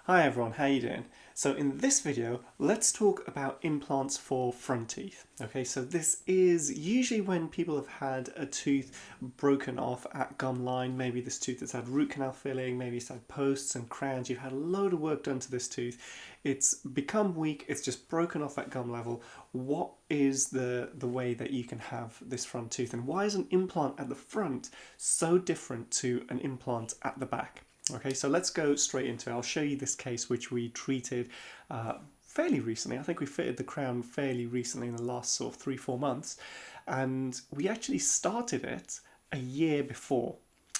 Hi everyone, how you doing? So in this video, let's talk about implants for front teeth. Okay, so this is usually when people have had a tooth broken off at gum line. Maybe this tooth has had root canal filling, maybe it's had posts and crowns. You've had a load of work done to this tooth. It's become weak, it's just broken off at gum level. What is the way that you can have this front tooth? And why is an implant at the front so different to an implant at the back? Okay, so let's go straight into it. I'll show you this case which we treated fairly recently. I think we fitted the crown fairly recently in the last sort of 3-4 months, and we actually started it a year before.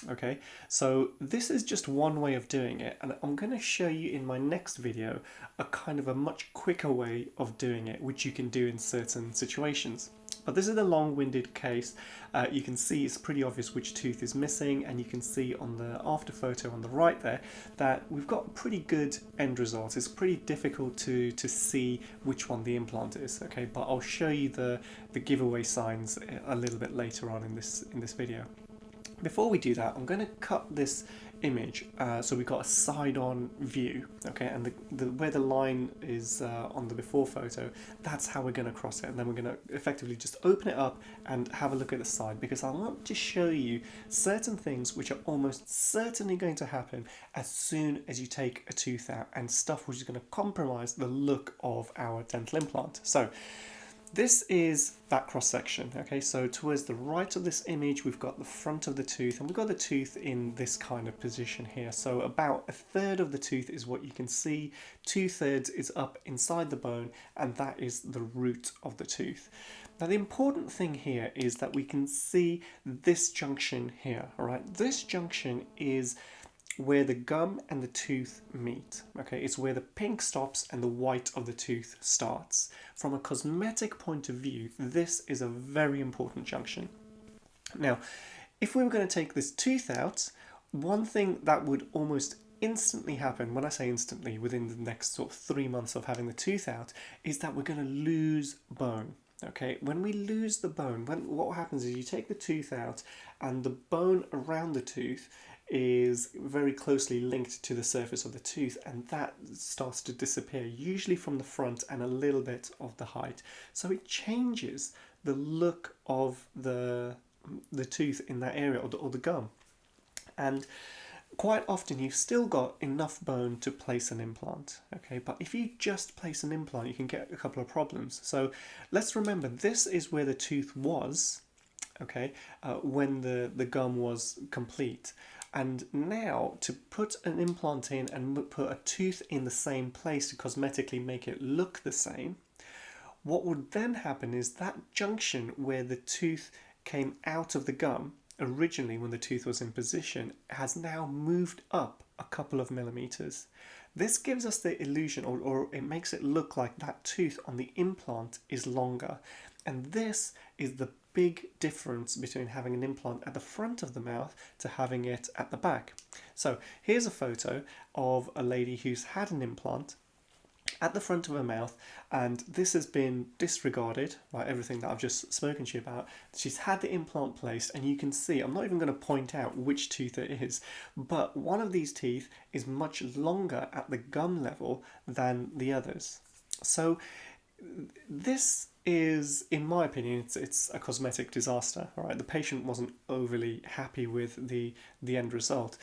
Okay, so this is just one way of doing it, and I'm going to show you in my next video a kind of a much quicker way of doing it, which you can do in certain situations. But this is a long-winded case. You can see it's pretty obvious which tooth is missing, and you can see on the after photo on the right there that we've got pretty good end results. It's pretty difficult to see which one the implant is, okay? But I'll show you the giveaway signs a little bit later on in this video. Before we do that, I'm going to cut this image so we've got a side-on view, okay, and where the line is on the before photo, that's how we're going to cross it, and then we're going to effectively just open it up and have a look at the side, because I want to show you certain things which are almost certainly going to happen as soon as you take a tooth out, and stuff which is going to compromise the look of our dental implant. So this is that cross section, okay? So towards the right of this image, we've got the front of the tooth, and we've got the tooth in this kind of position here. So about a third of the tooth is what you can see, 2/3 is up inside the bone, and that is the root of the tooth. Now the important thing here is that we can see this junction here, all right? This junction is where the gum and the tooth meet. Okay, it's where the pink stops and the white of the tooth starts. From a cosmetic point of view, this is a very important junction. Now, if we were going to take this tooth out, one thing that would almost instantly happen, when I say instantly, within the next sort of 3 months of having the tooth out, is that we're going to lose bone. Okay, when we lose the bone, what happens is you take the tooth out, and the bone around the tooth is very closely linked to the surface of the tooth, and that starts to disappear, usually from the front and a little bit of the height. So it changes the look of the tooth in that area, or the gum. And quite often you've still got enough bone to place an implant, okay? But if you just place an implant, you can get a couple of problems. So let's remember, this is where the tooth was, okay, when the gum was complete. And now to put an implant in and put a tooth in the same place to cosmetically make it look the same, what would then happen is that junction where the tooth came out of the gum originally when the tooth was in position has now moved up a couple of millimeters. This gives us the illusion, or it makes it look like that tooth on the implant is longer. And this is the big difference between having an implant at the front of the mouth to having it at the back. So here's a photo of a lady who's had an implant at the front of her mouth, and this has been disregarded by everything that I've just spoken to you about. She's had the implant placed, and you can see, I'm not even going to point out which tooth it is, but one of these teeth is much longer at the gum level than the others. So this is, in my opinion, it's a cosmetic disaster. All right, the patient wasn't overly happy with the end result.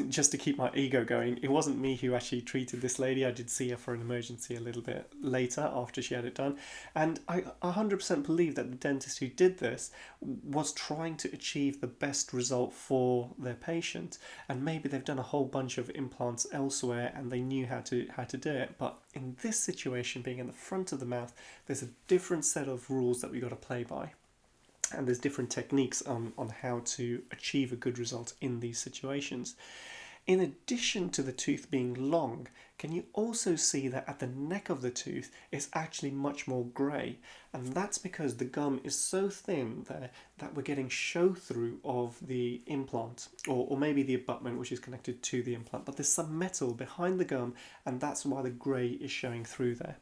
Just to keep my ego going, it wasn't me who actually treated this lady. I did see her for an emergency a little bit later after she had it done, and I 100% believe that the dentist who did this was trying to achieve the best result for their patient, and maybe they've done a whole bunch of implants elsewhere and they knew how to do it. But in this situation, being in the front of the mouth, there's a different set of rules that we got to play by. And there's different techniques on how to achieve a good result in these situations. In addition to the tooth being long, can you also see that at the neck of the tooth it's actually much more grey? And that's because the gum is so thin there that we're getting show through of the implant, or maybe the abutment which is connected to the implant, but there's some metal behind the gum, and that's why the grey is showing through there.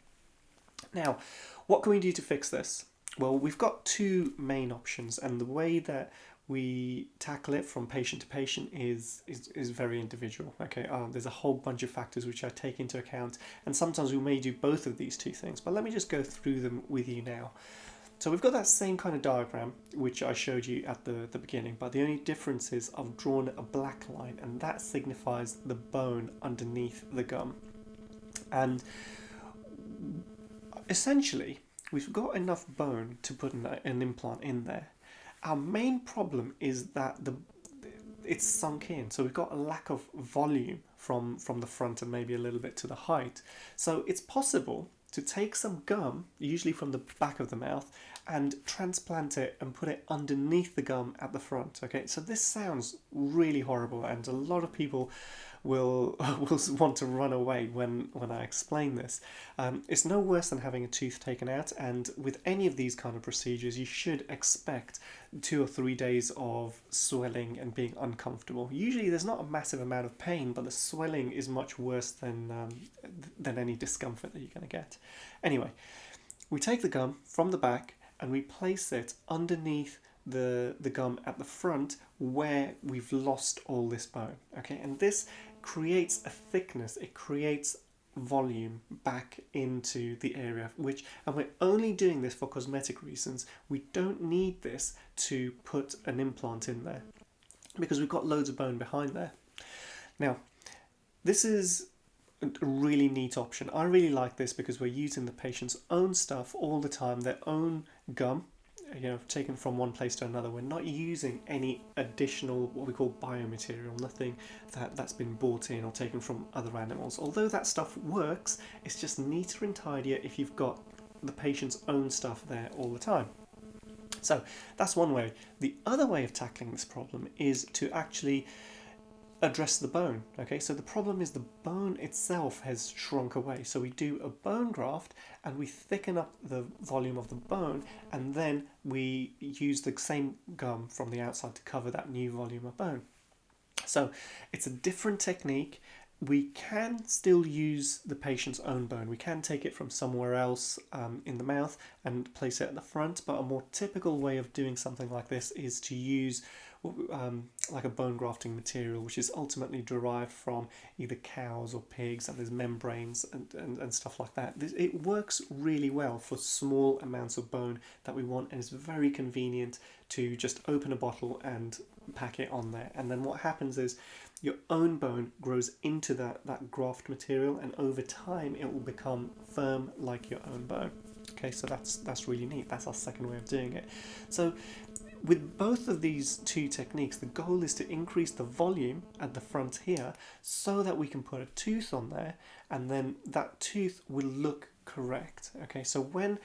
Now, what can we do to fix this? Well, we've got two main options, and the way that we tackle it from patient to patient is very individual. Okay, there's a whole bunch of factors which I take into account, and sometimes we may do both of these two things, but let me just go through them with you now. So we've got that same kind of diagram which I showed you at the beginning, but the only difference is I've drawn a black line, and that signifies the bone underneath the gum. And essentially, we've got enough bone to put an implant in there. Our main problem is that it's sunk in, so we've got a lack of volume from the front and maybe a little bit to the height. So it's possible to take some gum, usually from the back of the mouth, and transplant it and put it underneath the gum at the front. Okay, so this sounds really horrible, and a lot of people will want to run away when I explain this. It's no worse than having a tooth taken out, and with any of these kind of procedures, you should expect 2 or 3 days of swelling and being uncomfortable. Usually there's not a massive amount of pain, but the swelling is much worse than any discomfort that you're going to get. Anyway, we take the gum from the back and we place it underneath the gum at the front where we've lost all this bone. Okay, and this creates a thickness, it creates volume back into the area, and we're only doing this for cosmetic reasons. We don't need this to put an implant in there because we've got loads of bone behind there. Now, this is a really neat option. I really like this because we're using the patient's own stuff all the time, their own gum, taken from one place to another. We're not using any additional, what we call biomaterial, nothing that's been bought in or taken from other animals. Although that stuff works, it's just neater and tidier if you've got the patient's own stuff there all the time. So that's one way. The other way of tackling this problem is to actually address the bone. Okay, so the problem is the bone itself has shrunk away. So we do a bone graft and we thicken up the volume of the bone, and then we use the same gum from the outside to cover that new volume of bone. So it's a different technique. We can still use the patient's own bone. We can take it from somewhere else in the mouth and place it at the front, but a more typical way of doing something like this is to use like a bone grafting material, which is ultimately derived from either cows or pigs, and there's membranes and stuff like that. It works really well for small amounts of bone that we want, and it's very convenient to just open a bottle and pack it on there. And then what happens is your own bone grows into that graft material, and over time it will become firm like your own bone. Okay, so that's really neat. That's our second way of doing it. So with both of these two techniques, the goal is to increase the volume at the front here so that we can put a tooth on there, and then that tooth will look correct. Okay, so when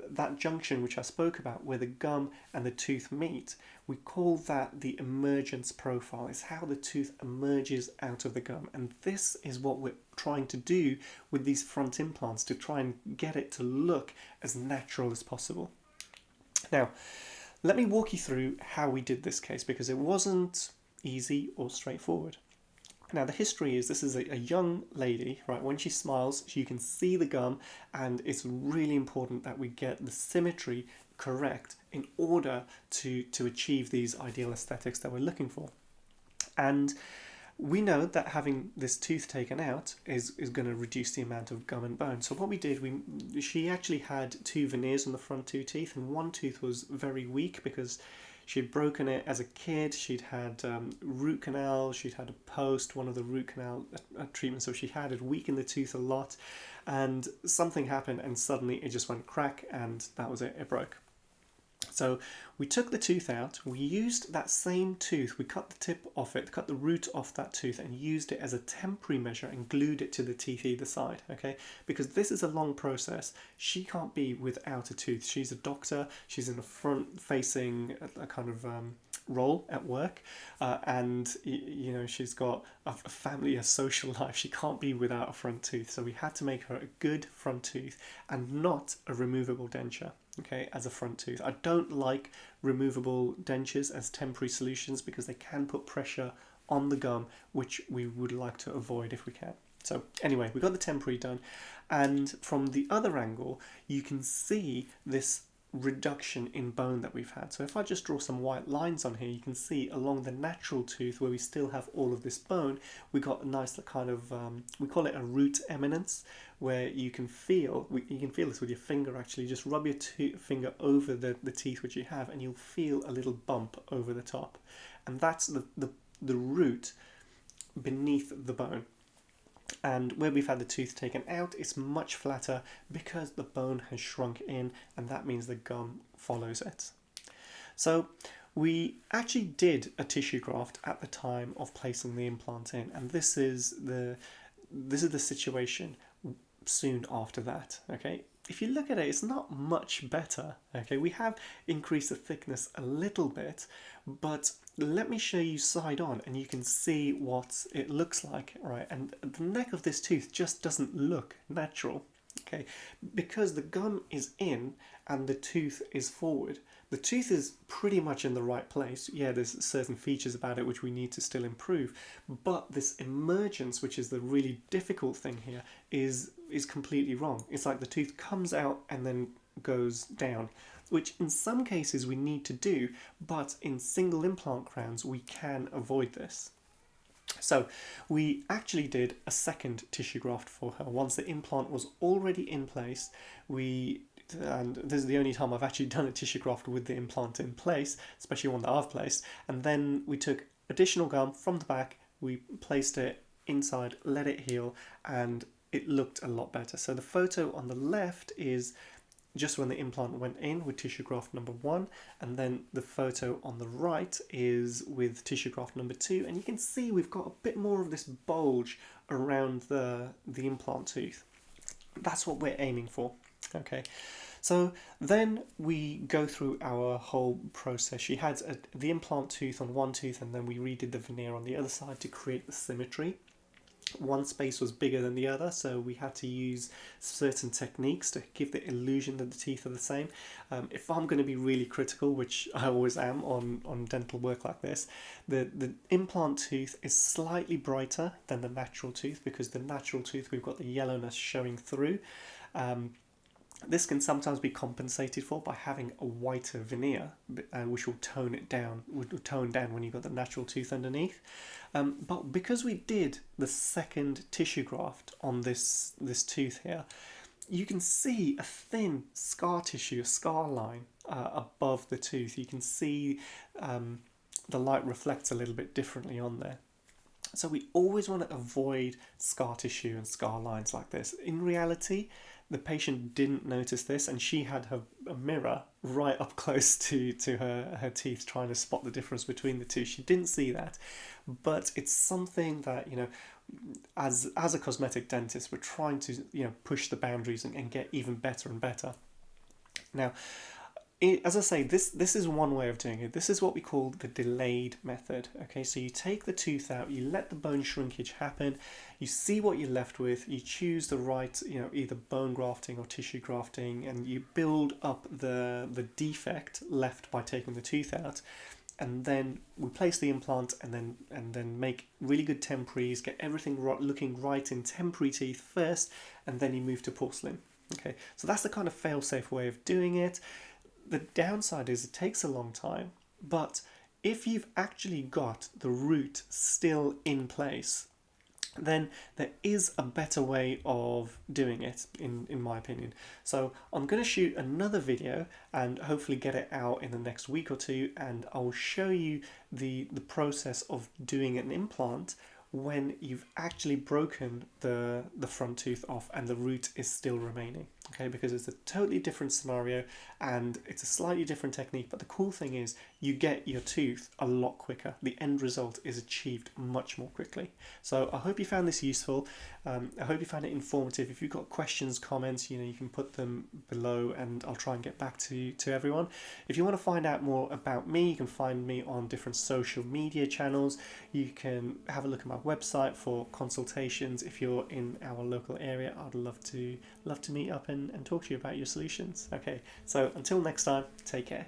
that junction which I spoke about where the gum and the tooth meet, we call that the emergence profile. It's how the tooth emerges out of the gum, and this is what we're trying to do with these front implants, to try and get it to look as natural as possible. Now, let me walk you through how we did this case, because it wasn't easy or straightforward. Now, the history is this is a young lady, right? When she smiles, you can see the gum, and it's really important that we get the symmetry correct in order to achieve these ideal aesthetics that we're looking for. And we know that having this tooth taken out is going to reduce the amount of gum and bone. So what we did, she actually had 2 veneers on the front 2 teeth, and one tooth was very weak because she'd broken it as a kid. She'd had root canal, she'd had a post, one of the root canal treatments, so she had it weakened the tooth a lot, and something happened and suddenly it just went crack, and that was it broke. So we took the tooth out, we used that same tooth, we cut the tip off it, cut the root off that tooth, and used it as a temporary measure and glued it to the teeth either side, okay? Because this is a long process. She can't be without a tooth. She's a doctor, she's in a front-facing a kind of role at work, and she's got a family, a social life. She can't be without a front tooth, so we had to make her a good front tooth and not a removable denture. Okay, as a front tooth. I don't like removable dentures as temporary solutions because they can put pressure on the gum, which we would like to avoid if we can. So anyway, we got the temporary done, and from the other angle, you can see this reduction in bone that we've had. So if I just draw some white lines on here, you can see along the natural tooth where we still have all of this bone, we got a nice kind of, we call it a root eminence, where you can feel this with your finger actually. Just rub your finger over the teeth which you have, and you'll feel a little bump over the top. And that's the root beneath the bone. And where we've had the tooth taken out, it's much flatter because the bone has shrunk in, and that means the gum follows it. So we actually did a tissue graft at the time of placing the implant in, and this is the situation soon after that. Okay, if you look at it, it's not much better. Okay, we have increased the thickness a little bit, but let me show you side on and you can see what it looks like, right? And the neck of this tooth just doesn't look natural, okay? Because the gum is in and the tooth is forward. The tooth is pretty much in the right place. Yeah, there's certain features about it which we need to still improve, but this emergence, which is the really difficult thing here, is completely wrong. It's like the tooth comes out and then goes down, which in some cases we need to do, but in single implant crowns we can avoid this. So we actually did a second tissue graft for her once the implant was already in place. And this is the only time I've actually done a tissue graft with the implant in place, especially one that I've placed. And then we took additional gum from the back, we placed it inside, let it heal, and it looked a lot better. So the photo on the left is just when the implant went in with tissue graft number 1, and then the photo on the right is with tissue graft number 2, and you can see we've got a bit more of this bulge around the implant tooth. That's what we're aiming for. Okay, so then we go through our whole process. She had the implant tooth on one tooth, and then we redid the veneer on the other side to create the symmetry. One space was bigger than the other, so we had to use certain techniques to give the illusion that the teeth are the same. If I'm going to be really critical, which I always am on dental work like this, the implant tooth is slightly brighter than the natural tooth, because the natural tooth we've got the yellowness showing through. This can sometimes be compensated for by having a whiter veneer, which will tone it down, when you've got the natural tooth underneath. But because we did the second tissue graft on this tooth here, you can see a thin scar tissue, a scar line above the tooth. You can see the light reflects a little bit differently on there. So we always want to avoid scar tissue and scar lines like this. In reality, the patient didn't notice this, and she had a mirror right up close to her teeth, trying to spot the difference between the two. She didn't see that, but it's something that, you know, as a cosmetic dentist, we're trying to, you know, push the boundaries and get even better and better. Now, as I say, this is one way of doing it. This is what we call the delayed method. Okay, so you take the tooth out, you let the bone shrinkage happen, you see what you're left with, you choose the right, you know, either bone grafting or tissue grafting, and you build up the defect left by taking the tooth out. And then we place the implant, and then make really good temporaries, get everything looking right in temporary teeth first, and then you move to porcelain. Okay, so that's the kind of fail-safe way of doing it. The downside is it takes a long time, but if you've actually got the root still in place, then there is a better way of doing it, in my opinion. So I'm going to shoot another video and hopefully get it out in the next week or two, and I'll show you the process of doing an implant when you've actually broken the front tooth off and the root is still remaining. Okay, because it's a totally different scenario and it's a slightly different technique, but the cool thing is you get your tooth a lot quicker. The end result is achieved much more quickly. So I hope you found this useful. I hope you found it informative. If you've got questions, comments, you know, you can put them below and I'll try and get back to everyone. If you want to find out more about me, you can find me on different social media channels. You can have a look at my website for consultations. If you're in our local area, I'd love to meet up and talk to you about your solutions. Okay, so until next time, take care.